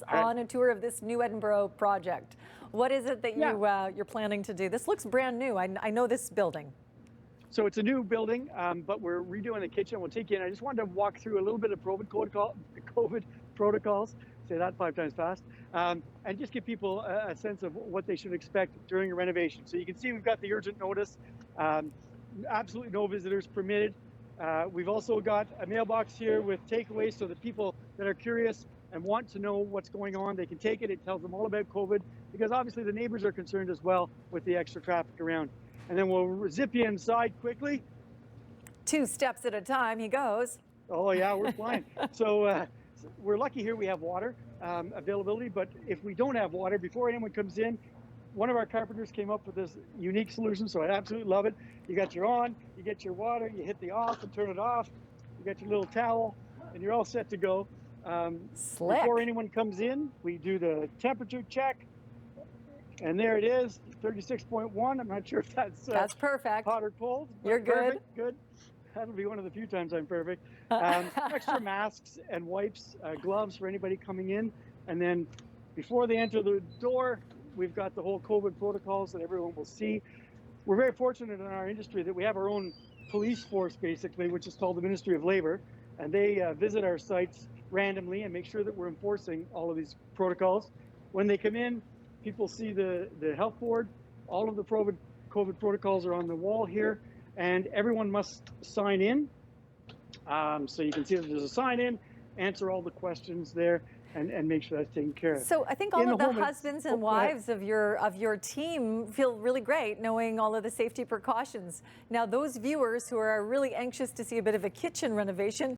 us on a tour of this new Edinburgh project. What is it that you're planning to do? This looks brand new. I know this building. So it's a new building, but we're redoing the kitchen. We'll take you in. I just wanted to walk through a little bit of COVID protocols, say that 5 times fast, and just give people a sense of what they should expect during a renovation. So you can see we've got the urgent notice, absolutely no visitors permitted. We've also got a mailbox here with takeaways so that people that are curious and want to know what's going on, they can take it. It tells them all about COVID, because obviously the neighbors are concerned as well with the extra traffic around. And then we'll zip you inside quickly. 2 steps at a time, he goes. Oh yeah, we're flying. So we're lucky here we have water availability, but if we don't have water, before anyone comes in, one of our carpenters came up with this unique solution, so I absolutely love it. You got your on, you get your water, you hit the off and turn it off, you got your little towel, and you're all set to go. Slick. Before anyone comes in, we do the temperature check, and there it is, 36.1. I'm not sure if that's perfect. Hot or cold. You're good. Perfect, good. That'll be one of the few times I'm perfect. Extra masks and wipes, gloves for anybody coming in. And then before they enter the door, we've got the whole COVID protocols that everyone will see. We're very fortunate in our industry that we have our own police force, basically, which is called the Ministry of Labor. And they visit our sites randomly and make sure that we're enforcing all of these protocols. When they come in, people see the health board. All of the COVID protocols are on the wall here, and everyone must sign in. So you can see that there's a sign in, answer all the questions there, and make sure that's taken care of. So I think all of the husbands and wives of your team feel really great knowing all of the safety precautions. Now, those viewers who are really anxious to see a bit of a kitchen renovation,